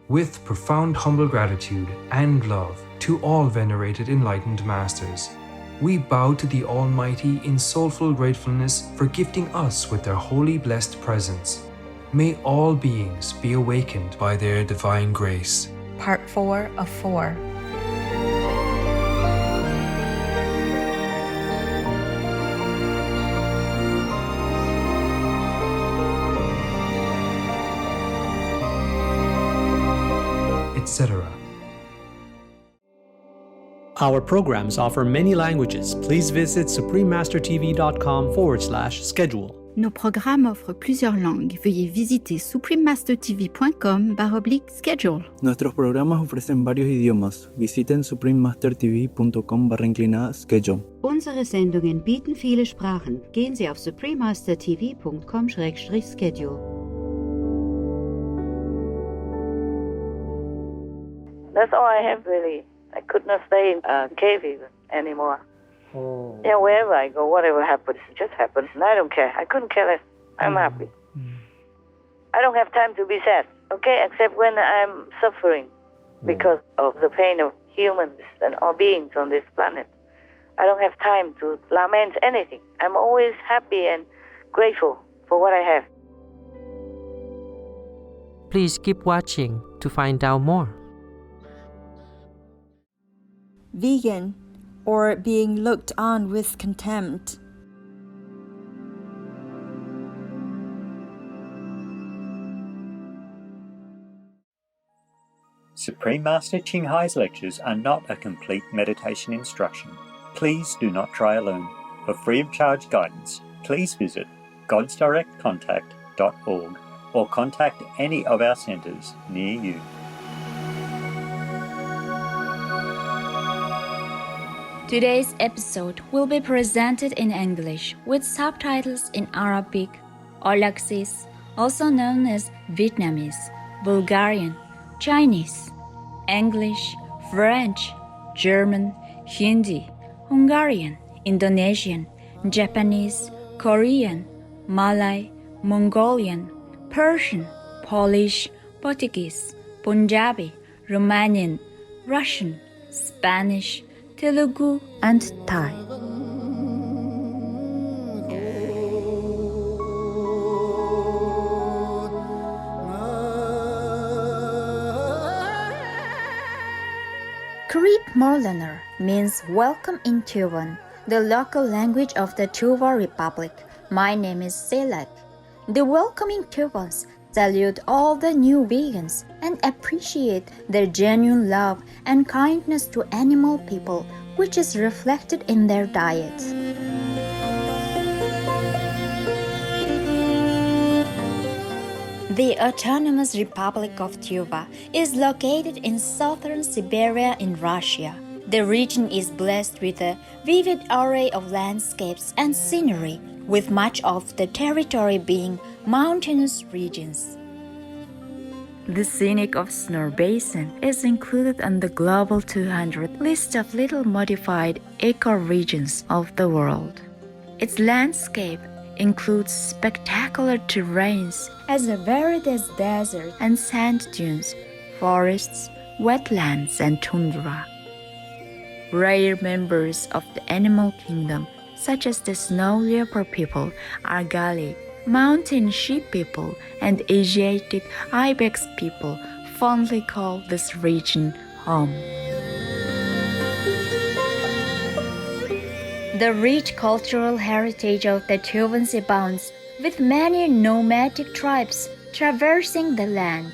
With profound humble gratitude and love to all venerated enlightened masters, we bow to the Almighty in soulful gratefulness for gifting us with their holy blessed presence. May all beings be awakened by their divine grace. Part 4 of 4. Etc. Our programs offer many languages. Please visit suprememastertv.com/schedule. Nos programmes offrent plusieurs langues. Veuillez visiter suprememastertv.com/schedule. Nuestros programas ofrecen varios idiomas. Visiten suprememastertv.com/schedule. Unsere Sendungen bieten viele Sprachen. Gehen Sie auf suprememastertv.com/schedule. That's all I have, really. I could not stay in a cave even anymore. Oh. Yeah, wherever I go, whatever happens, it just happens. And I don't care. I couldn't care less. I'm happy. I don't have time to be sad, okay, except when I'm suffering because of the pain of humans and all beings on this planet. I don't have time to lament anything. I'm always happy and grateful for what I have. Please keep watching to find out more. Vegan, or being looked on with contempt. Supreme Master Ching Hai's lectures are not a complete meditation instruction. Please do not try alone. For free of charge guidance, please visit godsdirectcontact.org or contact any of our centres near you. Today's episode will be presented in English with subtitles in Arabic, Aulacese, also known as Vietnamese, Bulgarian, Chinese, English, French, German, Hindi, Hungarian, Indonesian, Japanese, Korean, Malay, Mongolian, Persian, Polish, Portuguese, Punjabi, Romanian, Russian, Spanish, Telugu, and Thai. Krip Morlaner means welcome in Tuvan, the local language of the Tuva Republic. My name is Selak. The welcoming Tuvans salute all the new vegans and appreciate their genuine love and kindness to animal people, which is reflected in their diet. The Autonomous Republic of Tuva is located in southern Siberia in Russia. The region is blessed with a vivid array of landscapes and scenery, with much of the territory being mountainous regions. The Scenic of Snow Basin is included on the Global 200 list of little modified ecoregions of the world. Its landscape includes spectacular terrains as varied as desert and sand dunes, forests, wetlands, and tundra. Rare members of the animal kingdom, such as the snow leopard people, argali, mountain sheep people, and Asiatic ibex people, fondly call this region home. The rich cultural heritage of the Tuvans abounds, with many nomadic tribes traversing the land.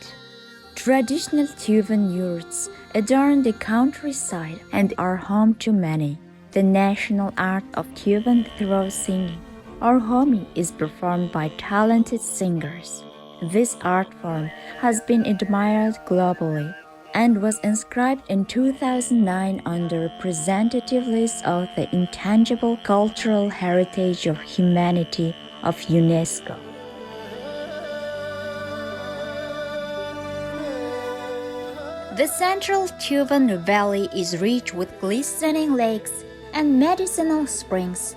Traditional Tuvan yurts adorn the countryside and are home to many. The national art of Tuvan throat singing, or homi, is performed by talented singers. This art form has been admired globally and was inscribed in 2009 on the representative list of the Intangible Cultural Heritage of Humanity of UNESCO. The central Tuvan Valley is rich with glistening lakes and medicinal springs.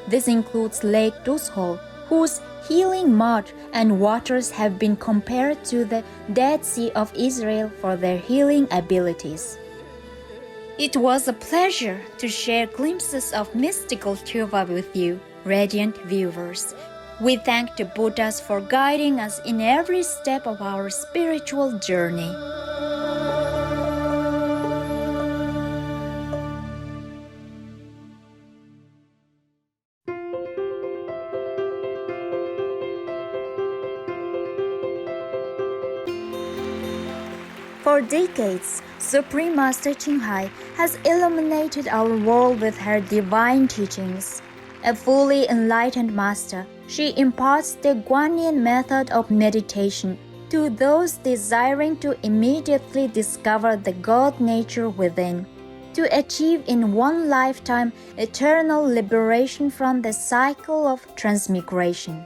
This includes Lake Dushol, whose healing mud and waters have been compared to the Dead Sea of Israel for their healing abilities. It was a pleasure to share glimpses of mystical Tuva with you, radiant viewers. We thank the Buddhas for guiding us in every step of our spiritual journey. For decades, Supreme Master Ching Hai has illuminated our world with her divine teachings. A fully enlightened master, she imparts the Guanyin method of meditation to those desiring to immediately discover the God nature within, to achieve in one lifetime eternal liberation from the cycle of transmigration.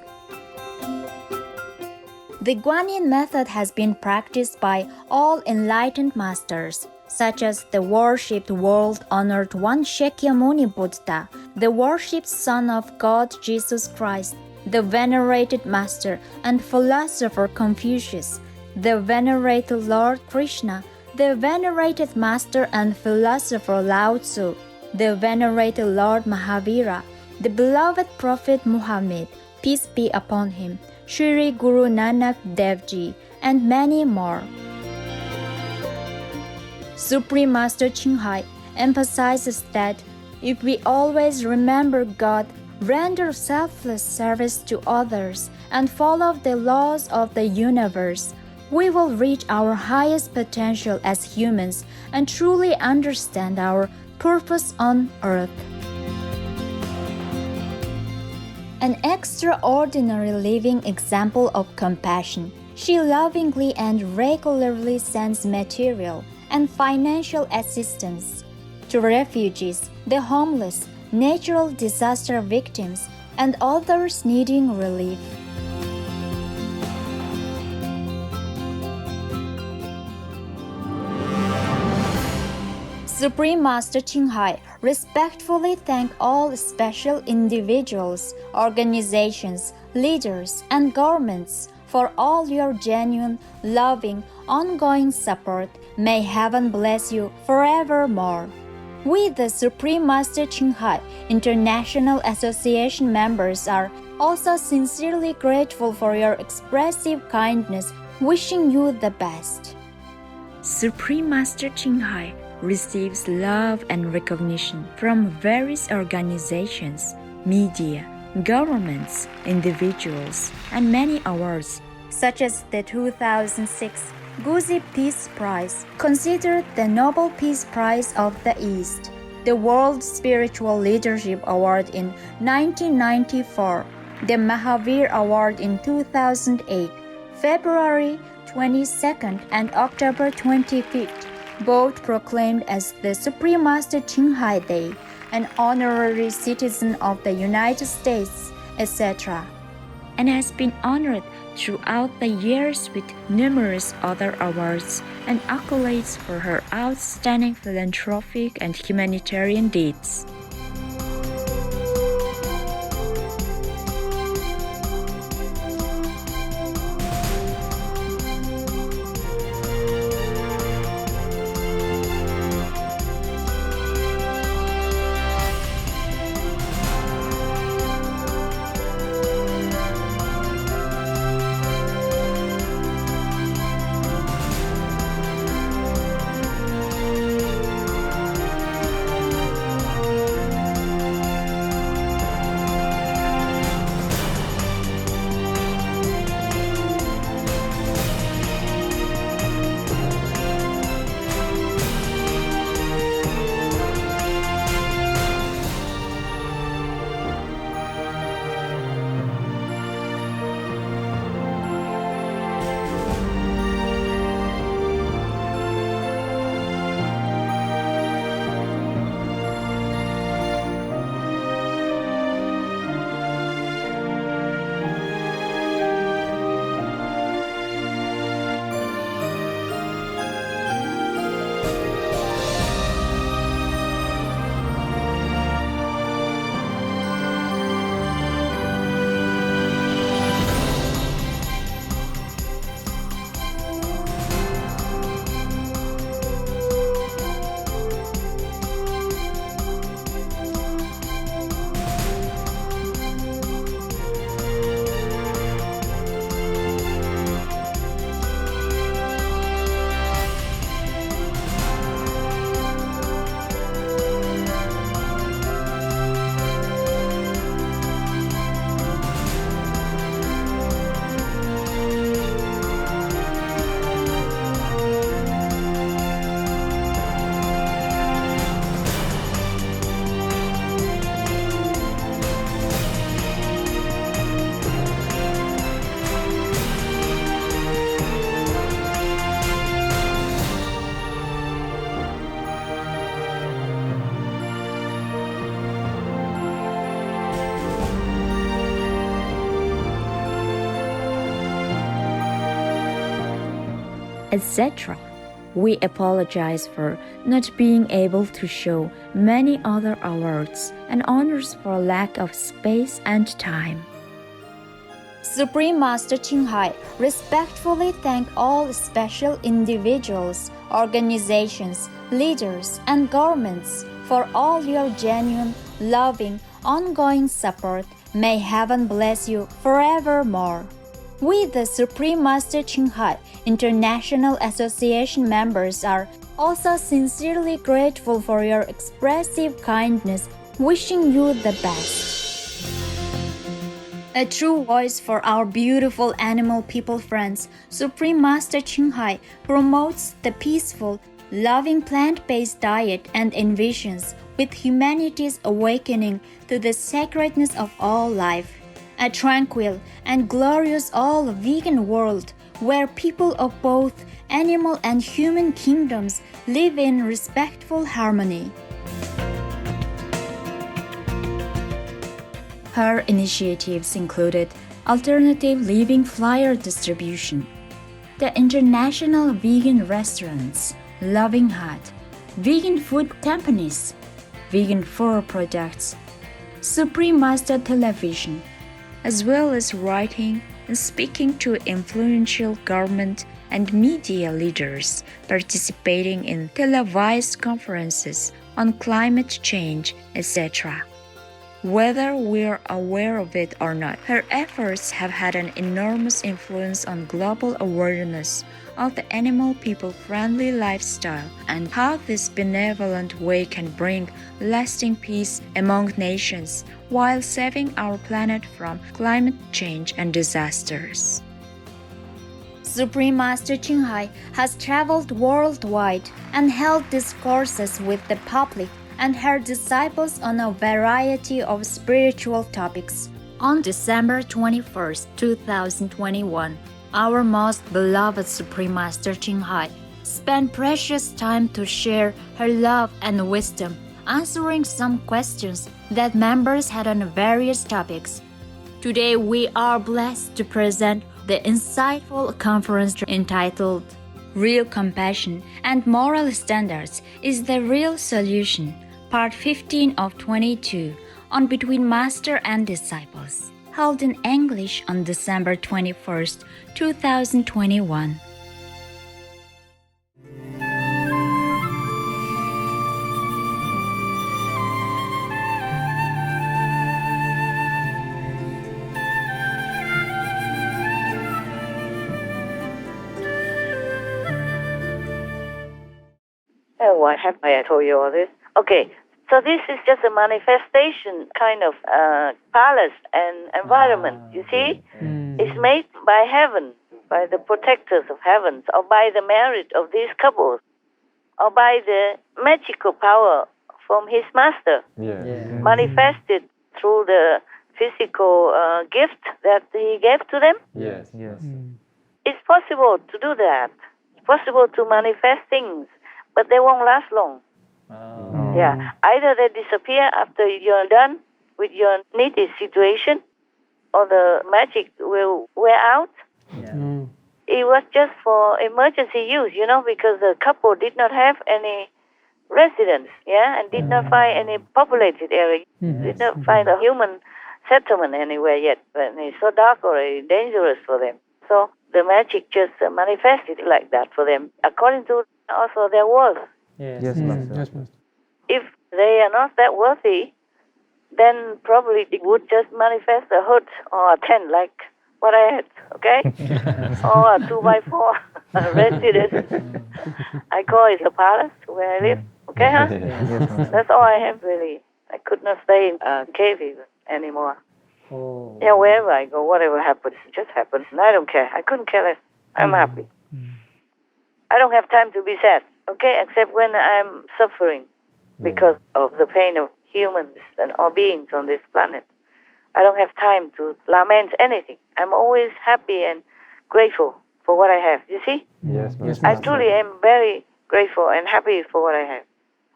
The Guanyin method has been practiced by all enlightened masters, such as the worshipped world-honored One Shakyamuni Buddha, the worshipped Son of God Jesus Christ, the venerated Master and philosopher Confucius, the venerated Lord Krishna, the venerated Master and philosopher Lao Tzu, the venerated Lord Mahavira, the beloved Prophet Muhammad, peace be upon him, Shri Guru Nanak Dev Ji, and many more. Supreme Master Ching Hai emphasizes that if we always remember God, render selfless service to others, and follow the laws of the universe, we will reach our highest potential as humans and truly understand our purpose on earth. An extraordinary living example of compassion, she lovingly and regularly sends material and financial assistance to refugees, the homeless, natural disaster victims, and others needing relief. Supreme Master Ching Hai respectfully thank all special individuals, organizations, leaders, and governments for all your genuine, loving, ongoing support. May heaven bless you forevermore. We, the Supreme Master Ching Hai International Association members, are also sincerely grateful for your expressive kindness, wishing you the best. Supreme Master Ching Hai receives love and recognition from various organizations, media, governments, individuals, and many awards, such as the 2006 Guzi Peace Prize, considered the Nobel Peace Prize of the East, the World Spiritual Leadership Award in 1994, the Mahavir Award in 2008, February 22nd and October 25th, both proclaimed as the Supreme Master Ching Hai Day, an honorary citizen of the United States, etc., and has been honored throughout the years with numerous other awards and accolades for her outstanding philanthropic and humanitarian deeds. etc. We apologize for not being able to show many other awards and honors for lack of space and time. Supreme Master Ching Hai respectfully thank all special individuals, organizations, leaders, and governments for all your genuine, loving, ongoing support. May heaven bless you forevermore. We, the Supreme Master Ching Hai International Association members, are also sincerely grateful for your expressive kindness, wishing you the best. A true voice for our beautiful animal people friends, Supreme Master Ching Hai promotes the peaceful, loving plant-based diet and envisions with humanity's awakening to the sacredness of all life. A tranquil and glorious all-vegan world where people of both animal and human kingdoms live in respectful harmony. Her initiatives included alternative living flyer distribution, the International Vegan Restaurants, Loving Heart, vegan food companies, vegan fur products, Supreme Master Television, as well as writing and speaking to influential government and media leaders participating in televised conferences on climate change, etc. Whether we're aware of it or not, her efforts have had an enormous influence on global awareness of the animal people-friendly lifestyle and how this benevolent way can bring lasting peace among nations while saving our planet from climate change and disasters. Supreme Master Ching Hai has traveled worldwide and held discourses with the public and her disciples on a variety of spiritual topics. On December 21st, 2021, our most beloved Supreme Master Ching Hai spent precious time to share her love and wisdom, answering some questions that members had on various topics. Today, we are blessed to present the insightful conference entitled Real Compassion and Moral Standards is the Real Solution, Part 15 of 22, on Between Master and Disciples, held in English on December 21st, 2021. Why have I told you all this? Okay, so this is just a manifestation kind of palace and environment, you see? It's made by heaven, by the protectors of heavens, or by the merit of these couples, or by the magical power from his master, manifested through the physical gift that he gave to them. It's possible to do that. It's possible to manifest things, but they won't last long. Yeah, either they disappear after you're done with your needed situation, or the magic will wear out. It was just for emergency use, because the couple did not have any residence, and did not find any populated area, did not find a human settlement anywhere yet, and it's so dark or dangerous for them. So the magic just manifested like that for them, according to also their worth. Yes, Master. If they are not that worthy, then probably it would just manifest a hut or a tent like what I had, okay? Or a 2x4 residence. I call it a palace where I live, okay, huh? That's all I have, really. I could not stay in a cave even anymore. Yeah, wherever I go, whatever happens, just happens. And I don't care. I couldn't care less. I'm happy. I don't have time to be sad, okay, except when I'm suffering because of the pain of humans and all beings on this planet. I don't have time to lament anything. I'm always happy and grateful for what I have. You see? Yes, I truly am very grateful and happy for what I have.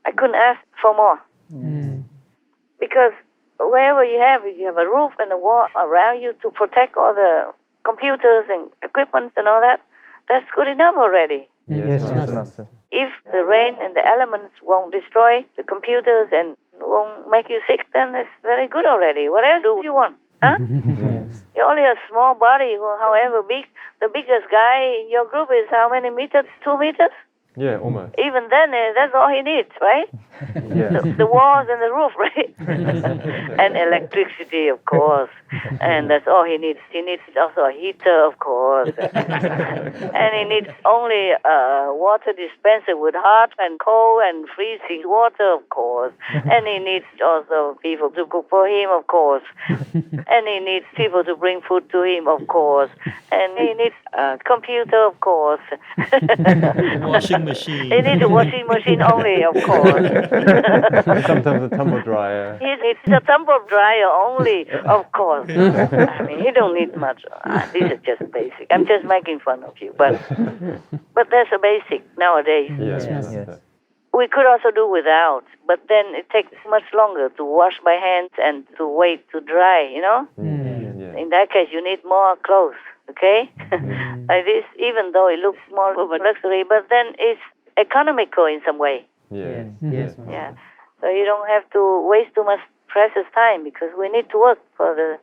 I couldn't ask for more. Because wherever you have a roof and a wall around you to protect all the computers and equipment and all that, That's good enough already. Yes, Master. If the rain and the elements won't destroy the computers and won't make you sick, then it's very good already. What else do you want? Huh? You're only a small body, however big. The biggest guy in your group is how many meters? 2 meters? Yeah, almost. Even then, that's all he needs, right? Yeah. The walls and the roof, right? And electricity, of course. And that's all he needs. He needs also a heater, of course. And he needs only a water dispenser with hot and cold and freezing water, of course. And he needs also people to cook for him, of course. And he needs people to bring food to him, of course. And he needs a computer, of course. Washing machine. He needs a washing machine only, of course. Sometimes a tumble dryer. He needs a tumble dryer only, of course. I mean, he don't need much. These are just basic. I'm just making fun of you, but that's a basic nowadays. Yes. We could also do without, but then it takes much longer to wash by hands and to wait to dry, you know? In that case, you need more clothes, okay? Like this, even though it looks more of a luxury, but then it's economical in some way. Yes. Yeah. So you don't have to waste too much precious time because we need to work for the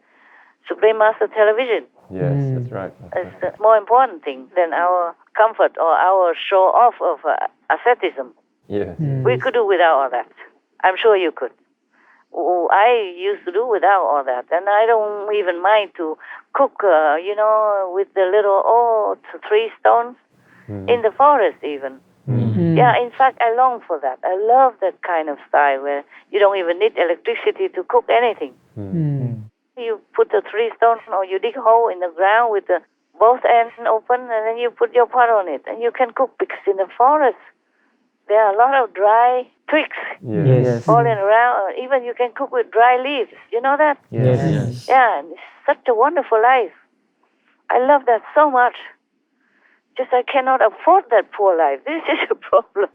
Supreme Master Television. Yes, that's right. It's a more important thing than our comfort or our show off of asceticism. Yes. We could do without all that. I'm sure you could. I used to do without all that, and I don't even mind to cook, with the little 3 stones in the forest even. Yeah, in fact, I long for that. I love that kind of style where you don't even need electricity to cook anything. You put the 3 stones, or you dig a hole in the ground with the both ends open, and then you put your pot on it, and you can cook, because in the forest there are a lot of dry twigs falling around. Even you can cook with dry leaves. You know that? Yes. Yeah, and it's such a wonderful life. I love that so much. Just I cannot afford that poor life. This is a problem.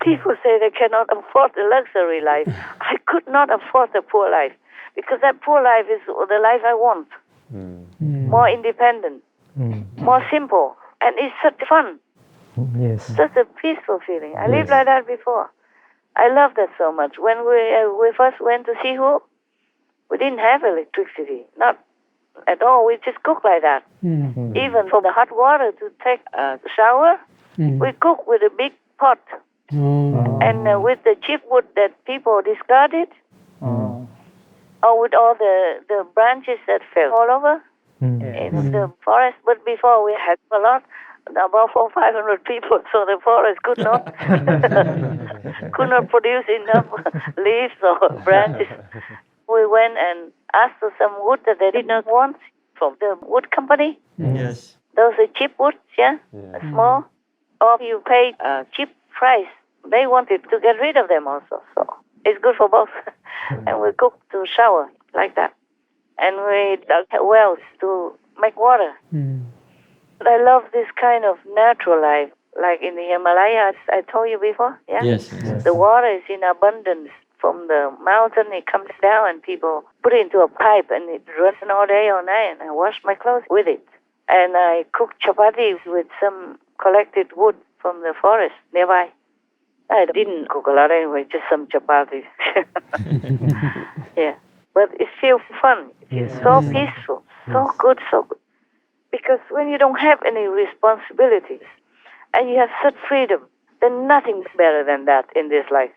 People say they cannot afford the luxury life. I could not afford the poor life, because that poor life is the life I want. More independent, more simple, and it's such fun. Yes. Such a peaceful feeling. I lived like that before. I love that so much. When we first went to Sihu, we didn't have electricity. Not at all. We just cooked like that. Even for the hot water to take a shower, we cook with a big pot. And with the cheap wood that people discarded, or with all the branches that fell all over in the forest. But before we had a lot, about 400 or 500 people, so the forest could not produce enough leaves or branches. We went and asked for some wood that they did not want from the wood company. Yes. Those are cheap woods, small. Or you pay a cheap price. They wanted to get rid of them also, so it's good for both. And we cooked to shower like that. And we dug wells to make water. I love this kind of natural life, like in the Himalayas, I told you before, Yes. The water is in abundance from the mountain. It comes down and people put it into a pipe and it runs all day, all night, and I wash my clothes with it. And I cook chapati with some collected wood from the forest nearby. I didn't cook a lot anyway, just some chapatis. Yeah, but it feels fun. It's so peaceful, so good. Because when you don't have any responsibilities and you have such freedom, then nothing's better than that in this life.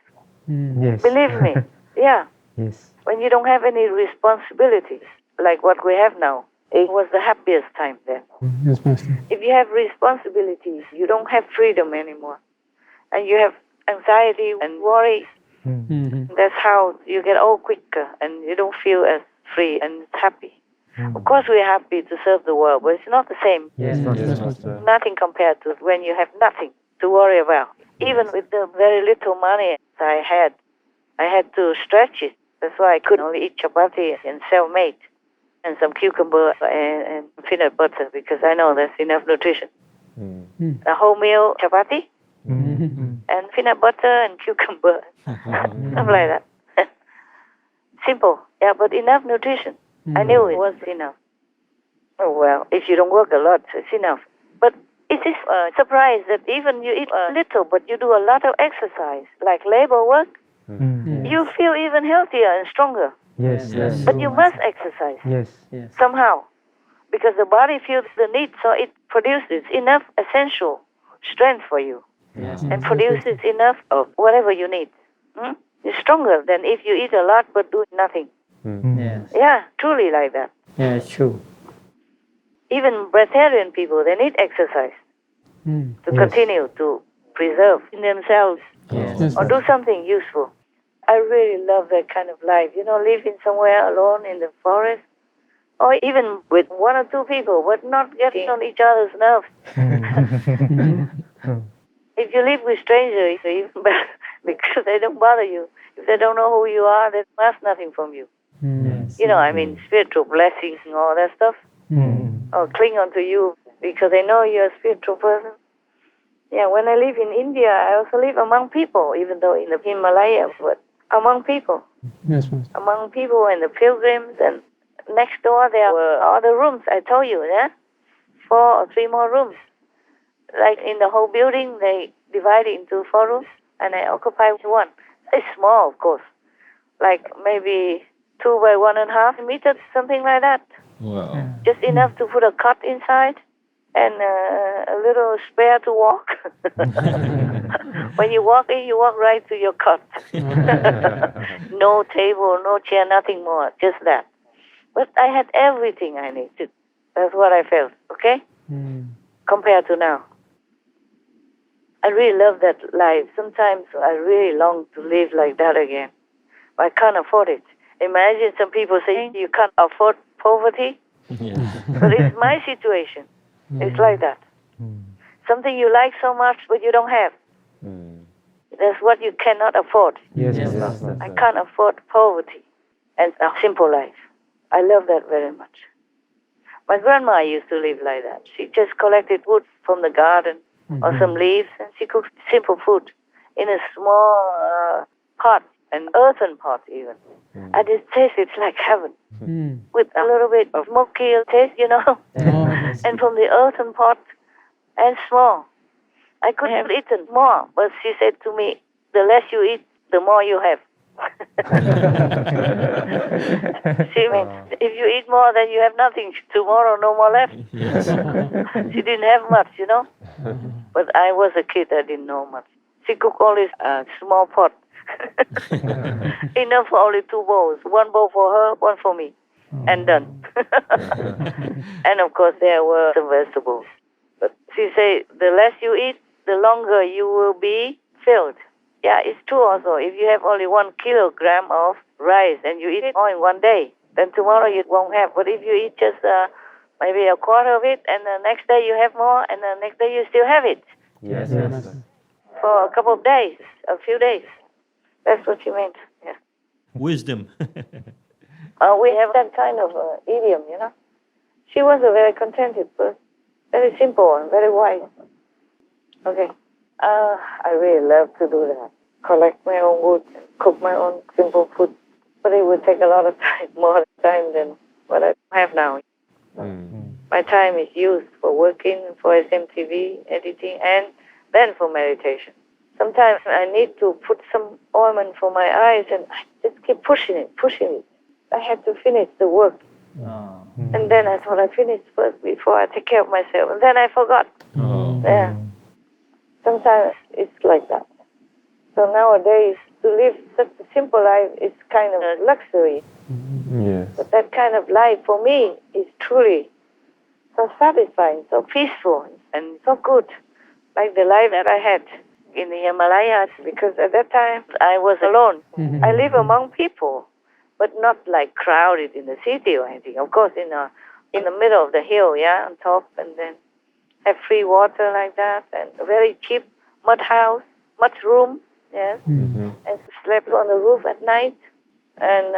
Yes. Believe me. Yeah. Yes. When you don't have any responsibilities, like what we have now, it was the happiest time then. Yes, Master. If you have responsibilities, you don't have freedom anymore. And you have anxiety and worry. That's how you get old quicker and you don't feel as free and happy. Of course, we're happy to serve the world, but it's not the same. Yes, Master. Nothing compared to when you have nothing to worry about. Even with the very little money I had to stretch it. That's why I could only eat chapati and self-made, and some cucumber and peanut butter, because I know that's enough nutrition. A whole meal chapati and peanut butter and cucumber, something like that. Simple, but enough nutrition. I knew it was enough. Oh, well, if you don't work a lot, it's enough. But It is a surprise that even you eat a little, but you do a lot of exercise, like labor work, you feel even healthier and stronger. Yes, yes. But you must exercise Yes. somehow, because the body feels the need, so it produces enough essential strength for you and produces enough of whatever you need. You're stronger than if you eat a lot but do nothing. Yes. Yeah, truly like that. Yeah, it's true. Even breatharian people, they need exercise to continue to preserve in themselves or do something useful. I really love that kind of life. Living somewhere alone in the forest, or even with one or two people, but not getting on each other's nerves. If you live with strangers, it's even better because they don't bother you. If they don't know who you are, they ask nothing from you. Spiritual blessings and all that stuff. Or cling on to you because they know you're a spiritual person. Yeah, when I live in India, I also live among people, even though in the Himalaya, but among people. Yes, Master. Among people and the pilgrims, and next door there were other rooms, I told you, 4 or 3 more rooms. Like in the whole building, they divide it into 4 rooms, and I occupy one. It's small, of course, like maybe 2 by 1.5 meters, something like that. Wow. Just enough to put a cot inside and a little spare to walk. When you walk in, you walk right to your cot. No table, no chair, nothing more, just that. But I had everything I needed. That's what I felt, okay? Compared to now. I really love that life. Sometimes I really long to live like that again. But I can't afford it. Imagine some people saying you can't afford poverty. But it's my situation. It's like that. Something you like so much, but you don't have. That's what you cannot afford. Yes. I can't afford poverty and a simple life. I love that very much. My grandma used to live like that. She just collected wood from the garden or some leaves, and she cooked simple food in a small pot, an earthen pot even. And it tasted like heaven, with a little bit of smoky taste, and from the earthen pot and small. I could have eaten more, but she said to me, the less you eat, the more you have. She means, if you eat more, then you have nothing. Tomorrow, no more left. She didn't have much, But I was a kid, I didn't know much. She cooked only a small pot. Enough for only 2 bowls. 1 bowl for her, 1 for me. And done. And of course, there were some vegetables. But she said, the less you eat, the longer you will be filled. Yeah, it's true also. If you have only 1 kilogram of rice and you eat it all in 1 day, then tomorrow you won't have. But if you eat just maybe a quarter of it, and the next day you have more, and the next day you still have it. Yes. For a couple of days, a few days. That's what you meant, yeah. Wisdom. We have that kind of idiom, She was a very contented person, very simple and very wise. Okay. I really love to do that. Collect my own wood, cook my own simple food. But it would take a lot of time, more time than what I have now. My time is used for working, for SMTV, editing, and then for meditation. Sometimes I need to put some ointment for my eyes, and I just keep pushing it. I have to finish the work. And then I thought I finished first before I take care of myself. And then I forgot. Yeah. Sometimes it's like that. So nowadays, to live such a simple life is kind of a luxury. Yes. But that kind of life for me is truly so satisfying, so peaceful, and so good. Like the life that I had in the Himalayas, because at that time I was alone. I live among people, but not like crowded in the city or anything. Of course, in the middle of the hill, on top, and then have free water like that, and a very cheap mud house, mud room, and slept on the roof at night, and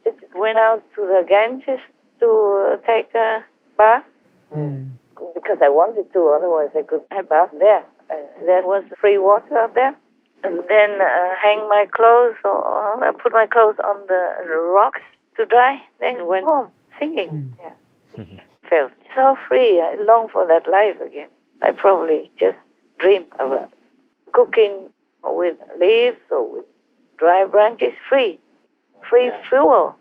just went out to the Ganges to take a bath, because I wanted to, otherwise I could have bath there. There was free water up there, and then hang my clothes, or I put my clothes on the rocks to dry, then went home singing. Felt so free. I long for that life again. I probably just dream about cooking with leaves or with dry branches, free fuel.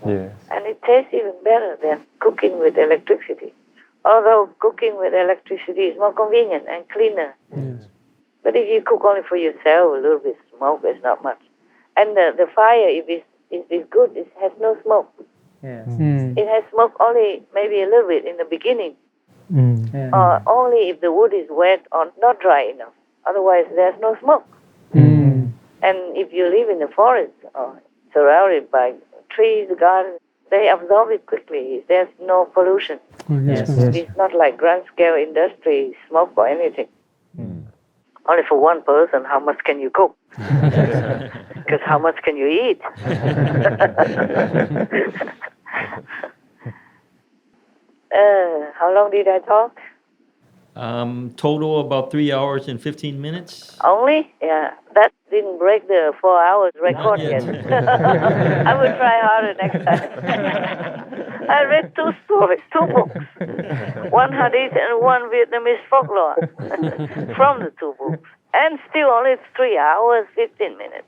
Yes. And it tastes even better than cooking with electricity. Although cooking with electricity is more convenient and cleaner. Yes. But if you cook only for yourself, a little bit smoke is not much. And the fire, if it's good, it has no smoke. Yes. It has smoke only maybe a little bit in the beginning. Yeah. Or only if the wood is wet or not dry enough. Otherwise, there's no smoke. And if you live in the forest or surrounded by trees, gardens, they absorb it quickly. There's no pollution. Yes. It's not like grand-scale industry, smoke or anything. Only for one person, how much can you cook? Because how much can you eat? How long did I talk? Total about 3 hours and 15 minutes. Only? Yeah. That didn't break the 4 hours record yet. I will try harder next time. I read 2 stories, 2 books. One Hadith and one Vietnamese folklore from the 2 books. And still only 3 hours, 15 minutes.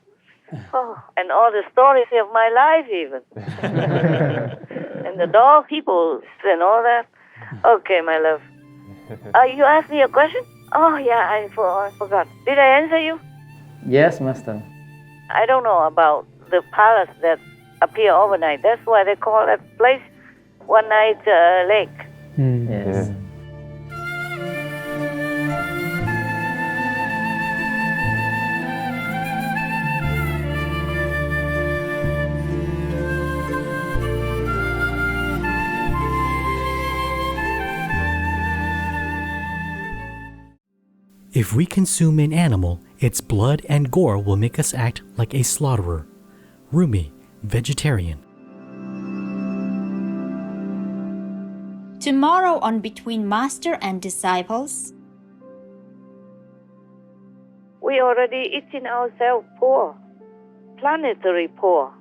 Oh, and all the stories of my life even. And the dog, people, and all that. Okay, my love. You asked me a question? Oh, yeah, I forgot. Did I answer you? Yes, Master. I don't know about the palace that appear overnight. That's why they call that place One Night Lake. Yes. If we consume an animal, its blood and gore will make us act like a slaughterer. Rumi, vegetarian. Tomorrow on Between Master and Disciples. We already eating ourselves poor, planetary poor,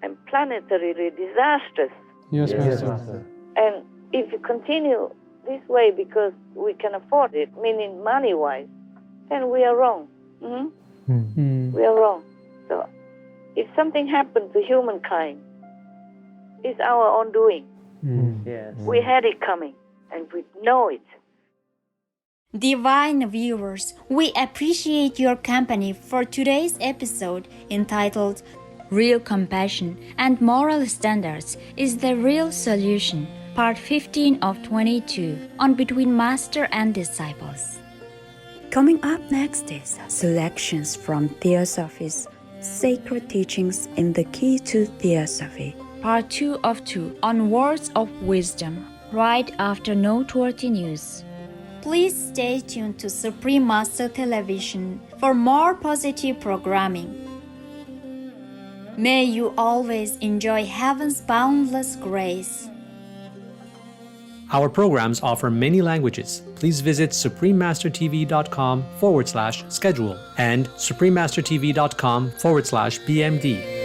and planetarily disastrous. Yes, Master. And if you continue this way because we can afford it, meaning money-wise, then we are wrong. We are wrong. So if something happened to humankind, it's our own doing. Yes. We had it coming, and we know it. Divine viewers, we appreciate your company for today's episode entitled Real Compassion and Moral Standards is the Real Solution, Part 15 of 22 on Between Master and Disciples. Coming up next is selections from Theosophy's Sacred Teachings in the Key to Theosophy, Part 2 of 2 on Words of Wisdom, right after Noteworthy News. Please stay tuned to Supreme Master Television for more positive programming. May you always enjoy heaven's boundless grace. Our programs offer many languages. Please visit suprememastertv.com/schedule and suprememastertv.com/BMD.